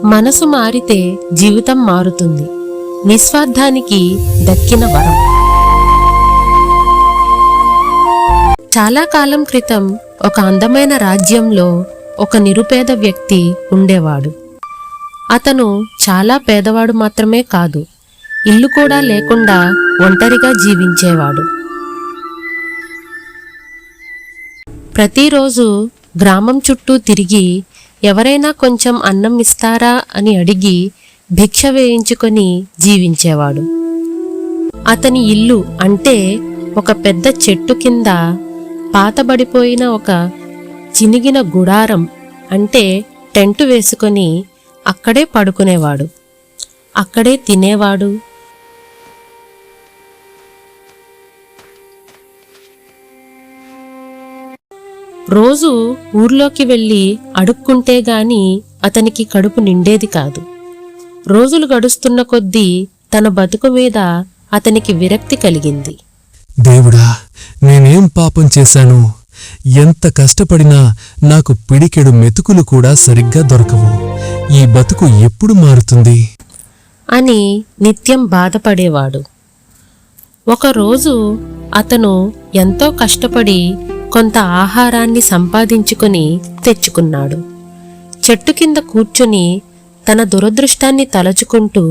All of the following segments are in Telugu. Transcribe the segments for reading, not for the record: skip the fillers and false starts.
మనసు మారితే జీవితం మారుతుంది. నిస్వార్థానికి దక్కిన వరం. చాలా కాలం క్రితం ఒక అందమైన రాజ్యంలో ఒక నిరుపేద వ్యక్తి ఉండేవాడు. అతను చాలా పేదవాడు మాత్రమే కాదు, ఇల్లు కూడా లేకుండా ఒంటరిగా జీవించేవాడు. ప్రతిరోజు గ్రామం చుట్టూ తిరిగి ఎవరైనా కొంచెం అన్నం ఇస్తారా అని అడిగి భిక్ష వేయించుకొని జీవించేవాడు. అతని ఇల్లు అంటే ఒక పెద్ద చెట్టు కింద పాతబడిపోయిన ఒక చినిగిన గుడారం అంటే టెంటు వేసుకొని అక్కడే పడుకునేవాడు, అక్కడే తినేవాడు. రోజు ఊర్లోకి వెళ్ళి అడుక్కుంటే గాని అతనికి కడుపు నిండేది కాదు. రోజులు గడుస్తున్న కొద్దీ తన బతుకు మీద అతనికి విరక్తి కలిగింది. దేవుడా, నేనేం పాపం చేశాను? ఎంత కష్టపడినా నాకు పిడికెడు మెతుకులు కూడా సరిగ్గా దొరకవు. ఈ బతుకు ఎప్పుడు మారుతుంది అని నిత్యం బాధపడేవాడు. ఒకరోజు అతను ఎంతో కష్టపడి కొంత ఆహారాన్ని సంపాదించుకుని తెచ్చుకున్నాడు. చెట్టు కింద కూర్చుని తన దురదృష్టాన్ని తలచుకుంటూ,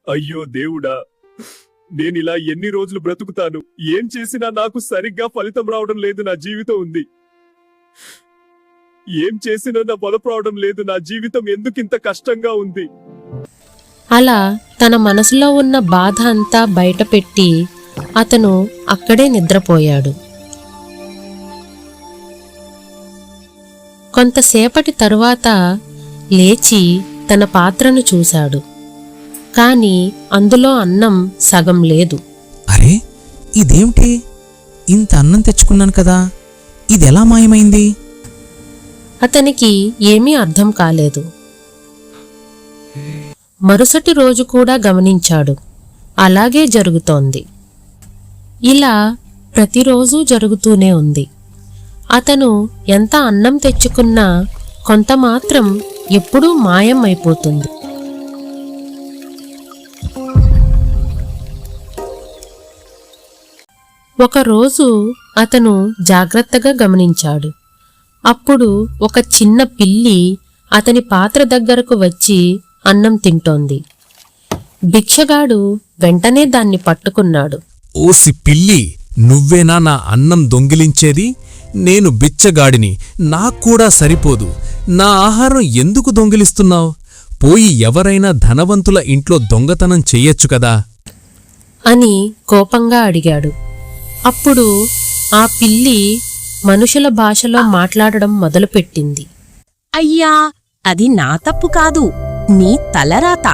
అయ్యో దేవుడా, నేనిలా ఎన్ని రోజులు బ్రతుకుతాను? ఏం చేసినా నాకు సరిగ్గా ఫలితం రావడం లేదు. నా జీవితం ఉంది. ఏం చేసినా నా బలపు రావడం లేదు. నా జీవితం ఎందుకింత కష్టంగా ఉంది? అలా తన మనసులో ఉన్న బాధ అంతా బయటపెట్టి అతను అక్కడే నిద్రపోయాడు. కొంతసేపటి తరువాత లేచి తన పాత్రను చూశాడు. కాని అందులో అన్నం సగం లేదు. అరే, ఇదేమిటి? ఇంత అన్నం తెచ్చుకున్నాను కదా, ఇదెలా మాయమైంది? అతనికి ఏమీ అర్థం కాలేదు. మరుసటి రోజు కూడా గమనించాడు, అలాగే జరుగుతోంది. ఇలా ప్రతిరోజూ జరుగుతూనే ఉంది. అతను ఎంత అన్నం తెచ్చుకున్నా కొంత మాత్రం ఎప్పుడూ మాయం అయిపోతుంది. ఒకరోజు అతను జాగ్రత్తగా గమనించాడు. అప్పుడు ఒక చిన్న పిల్లి అతని పాత్ర దగ్గరకు వచ్చి అన్నం తింటోంది. భిక్షగాడు వెంటనే దాన్ని పట్టుకున్నాడు. ఓసి పిల్లి, నువ్వేనా నా అన్నం దొంగిలించేది? నేను బిచ్చగాడిని, నాక్కూడా సరిపోదు. నా ఆహారం ఎందుకు దొంగిలిస్తున్నావు? పోయి ఎవరైనా ధనవంతుల ఇంట్లో దొంగతనం చెయ్యొచ్చు కదా అని కోపంగా అడిగాడు. అప్పుడు ఆ పిల్లి మనుషుల భాషలో మాట్లాడడం మొదలుపెట్టింది. అయ్యా, అది నా తప్పు కాదు, నీ తలరాత.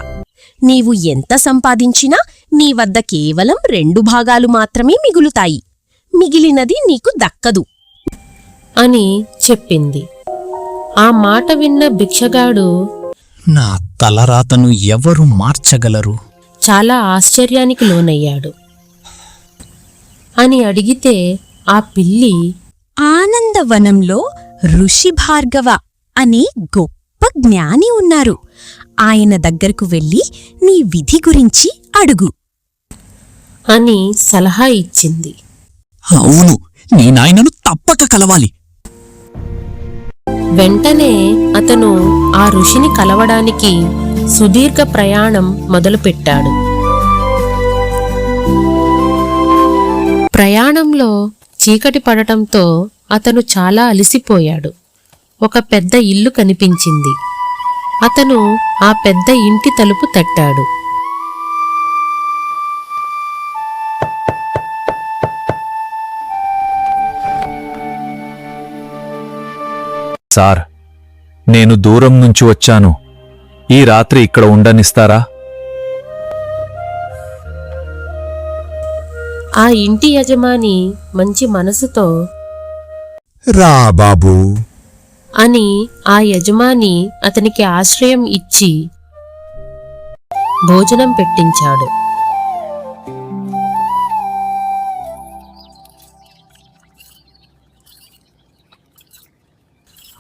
నీవు ఎంత సంపాదించినా నీ వద్ద కేవలం 2 భాగాలు మాత్రమే మిగులుతాయి. మిగిలినది నీకు దక్కదు అని చెప్పింది. ఆ మాట విన్న భిక్షగాడు, నా తలరాతను ఎవరు మార్చగలరు? చాలా ఆశ్చర్యానికి లోనయ్యాడు. అని అడిగితే ఆ పిల్లి, ఆనందవనంలో ఋషి భార్గవ అనే గొప్ప జ్ఞాని ఉన్నారు. ఆయన దగ్గరకు వెళ్ళి నీ విధి గురించి అడుగు అని సలహా ఇచ్చింది. అవును, నీ నాయనను తప్పక కలవాలి. వెంటనే అతను ఆ ఋషిని కలవడానికి సుదీర్ఘ ప్రయాణం మొదలుపెట్టాడు. ప్రయాణంలో చీకటి పడటంతో అతను చాలా అలసిపోయాడు. ఒక పెద్ద ఇల్లు కనిపించింది. అతను ఆ పెద్ద ఇంటి తలుపు తట్టాడు. సార్, నేను దూరం నుంచి వచ్చాను. ఈ రాత్రి ఇక్కడ ఉండనిస్తారా? ఆ ఇంటి యజమాని మంచి మనసుతో, రా బాబూ అని ఆ యజమాని అతనికి ఆశ్రయం ఇచ్చి భోజనం పెట్టించాడు.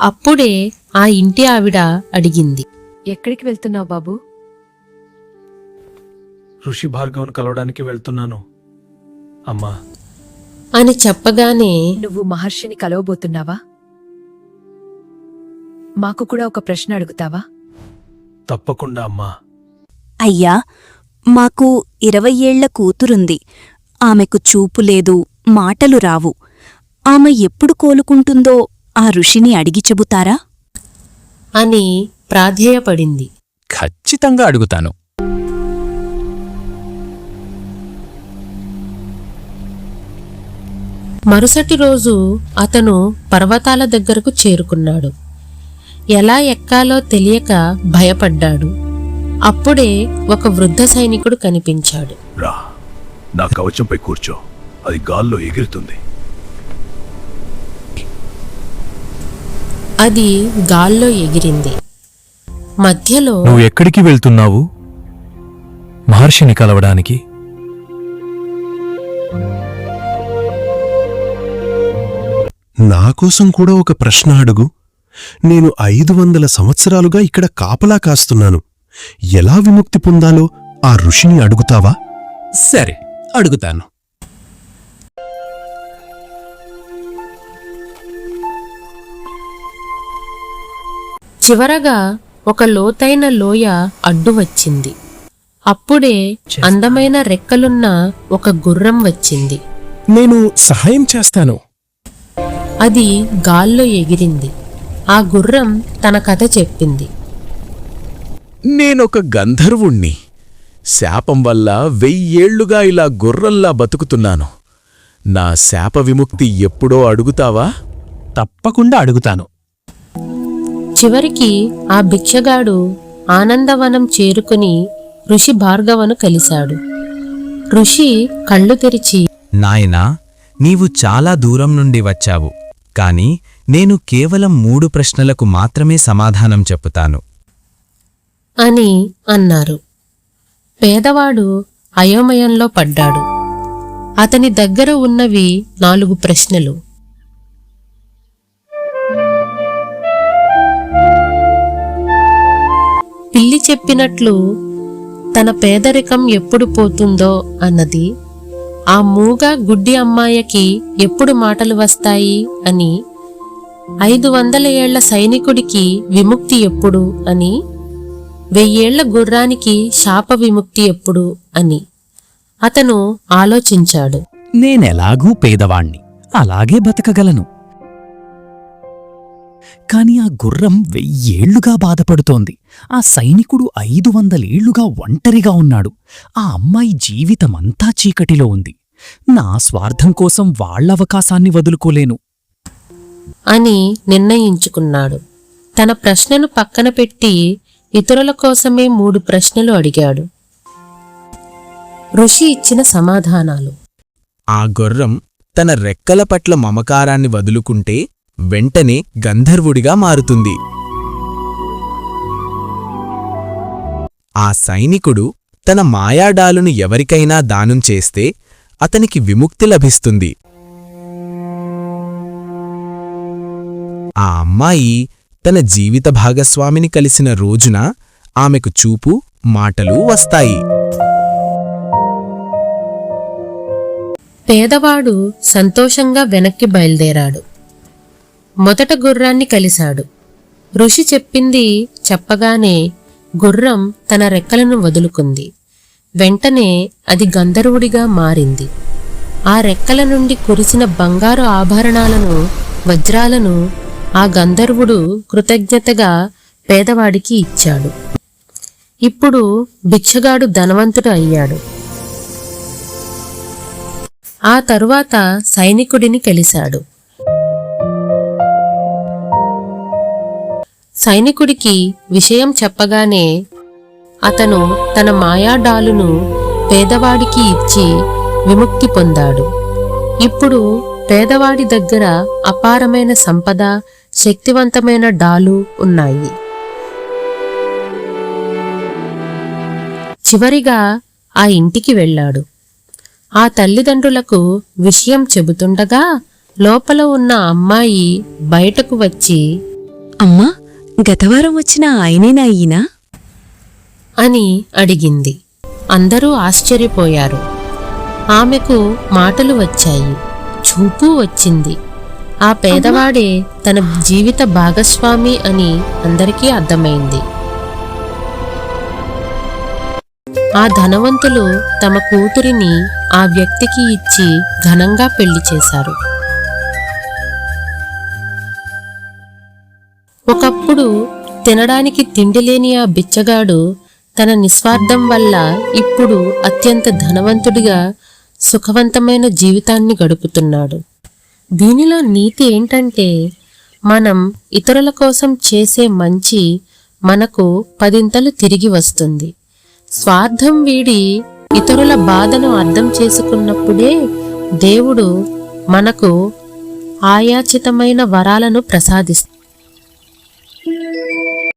అప్పుడే ఆ ఇంటి ఆవిడ అడిగింది, ఎక్కడికి వెళ్తున్నావు బాబు? ఋషి భార్గవన్ కలవడానికి వెళ్తున్నాను అమ్మా. అని చెప్పగానే నువ్వు మహర్షిని కలవబోతున్నావా? మాకు కూడా ఒక ప్రశ్న అడుగుతావా? తప్పకుండా అమ్మా. అయ్యా, మాకు 20 ఏళ్ల కూతురుంది. ఆమెకు చూపు లేదు, మాటలు రావు. ఆమె ఎప్పుడు కోలుకుంటుందో ఆ ఋషిని అడిగి చెబుతారా? అని ప్రాధేయపడింది. ఖచ్చితంగా అడుగుతాను. మరుసటి రోజు అతను పర్వతాల దగ్గరకు చేరుకున్నాడు. ఎలా ఎక్కాలో తెలియక భయపడ్డాడు. అప్పుడే ఒక వృద్ధ సైనికుడు కనిపించాడు. రా, నా కవచంపై కూర్చో, అది గాల్లో ఎగురుతుంది. అది గాల్లో ఎగిరింది. మధ్యలో నువ్వు ఎక్కడికి వెళ్తున్నావు? మహర్షిని కలవడానికి. నాకోసం కూడా ఒక ప్రశ్న అడుగు. నేను 500 సంవత్సరాలుగా ఇక్కడ కాపలా కాస్తున్నాను. ఎలా విముక్తి పొందాలో ఆ ఋషిని అడుగుతావా? సరే, అడుగుతాను. చివరగా ఒక లోతైన లోయ అడ్డు వచ్చింది. అప్పుడే అందమైన రెక్కలున్న ఒక గుర్రం వచ్చింది. నేను సహాయం చేస్తాను. అది గాల్లో ఎగిరింది. ఆ గుర్రం తన కథ చెప్పింది. నేనొక గంధర్వుణ్ణి. శాపం వల్ల 1000 ఏళ్లుగా ఇలా గుర్రంలా బతుకుతున్నాను. నా శాప విముక్తి ఎప్పుడో అడుగుతావా? తప్పకుండా అడుగుతాను. చివరికి ఆ భిక్షగాడు ఆనందవనం చేరుకుని ఋషి భార్గవను కలిశాడు. ఋషి కళ్ళు తెరిచి, నాయనా, నీవు చాలా దూరం నుండి వచ్చావు, కాని నేను కేవలం 3 ప్రశ్నలకు మాత్రమే సమాధానం చెప్పుతాను అని అన్నారు. పేదవాడు అయోమయంలో పడ్డాడు. అతని దగ్గర ఉన్నవి 4 ప్రశ్నలు. పిల్లి చెప్పినట్లు తన పేదరికం ఎప్పుడు పోతుందో అన్నది, ఆ మూగ గుడ్డి అమ్మాయికి ఎప్పుడు మాటలు వస్తాయి అని, 500 ఏళ్ల సైనికుడికి విముక్తి ఎప్పుడు అని, 1000 ఏళ్ల గుర్రానికి శాప విముక్తి ఎప్పుడు అని అతను ఆలోచించాడు. నేనెలాగూ పేదవాణ్ణి, అలాగే బతకగలను. కాని ఆ గుర్రం 1000 ఏళ్లుగా బాధపడుతోంది. ఆ సైనికుడు 500 ఏళ్లుగా ఒంటరిగా ఉన్నాడు. ఆ అమ్మాయి జీవితమంతా చీకటిలో ఉంది. నా స్వార్థం కోసం వాళ్ళ అవకాశాన్ని వదులుకోలేను అని నిర్ణయించుకున్నాడు. తన ప్రశ్నను పక్కన పెట్టి ఇతరుల కోసమే 3 ప్రశ్నలు అడిగాడు. ఋషి ఇచ్చిన సమాధానాలు: ఆ గుర్రం తన రెక్కల పట్ల మమకారాన్ని వదులుకుంటే వెంటనే గంధర్వుడిగా మారుతుంది. ఆ సైనికుడు తన మాయాడాలును ఎవరికైనా దానం చేస్తే అతనికి విముక్తి లభిస్తుంది. ఆ అమ్మాయి తన జీవిత భాగస్వామిని కలిసిన రోజున ఆమెకు చూపు, మాటలు వస్తాయి. పేదవాడు సంతోషంగా వెనక్కి బయలుదేరాడు. మొదట గుర్రాన్ని కలిశాడు. ఋషి చెప్పింది చెప్పగానే గుర్రం తన రెక్కలను వదులుకుంది. వెంటనే అది గంధర్వుడిగా మారింది. ఆ రెక్కల నుండి కురిసిన బంగారు ఆభరణాలను, వజ్రాలను ఆ గంధర్వుడు కృతజ్ఞతగా పేదవాడికి ఇచ్చాడు. ఇప్పుడు భిక్షగాడు ధనవంతుడు అయ్యాడు. ఆ తరువాత సైనికుడిని కలిశాడు. సైనికుడికి విషయం చెప్పగానే అతను తన మాయాడాలును పేదవాడికి ఇచ్చి విముక్తి పొందాడు. ఇప్పుడు పేదవాడి దగ్గర అపారమైన సంపద, శక్తివంతమైన డాలు ఉన్నాయి. చివరిగా ఆ ఇంటికి వెళ్ళాడు. ఆ తల్లిదండ్రులకు విషయం చెబుతుండగా లోపల ఉన్న అమ్మాయి బయటకు వచ్చి, అమ్మా, గతవారం వచ్చిన ఆయనేనా ఈయన? అని అడిగింది. అందరూ ఆశ్చర్యపోయారు. ఆమెకు మాటలు వచ్చాయి, చూపు వచ్చింది. ఆ పేదవాడే తన జీవిత భాగస్వామి అని అందరికీ అర్థమైంది. ఆ ధనవంతులు తమ కూతురిని ఆ వ్యక్తికి ఇచ్చి ఘనంగా పెళ్లి చేశారు. ఒకప్పుడు తినడానికి తిండి లేని ఆ బిచ్చగాడు తన నిస్వార్థం వల్ల ఇప్పుడు అత్యంత ధనవంతుడిగా సుఖవంతమైన జీవితాన్ని గడుపుతున్నాడు. దీనిలో నీతి ఏంటంటే, మనం ఇతరుల కోసం చేసే మంచి మనకు 10 తిరిగి వస్తుంది. స్వార్థం వీడి ఇతరుల బాధను అర్థం చేసుకున్నప్పుడే దేవుడు మనకు ఆయాచితమైన వరాలను ప్రసాదిస్తాడు.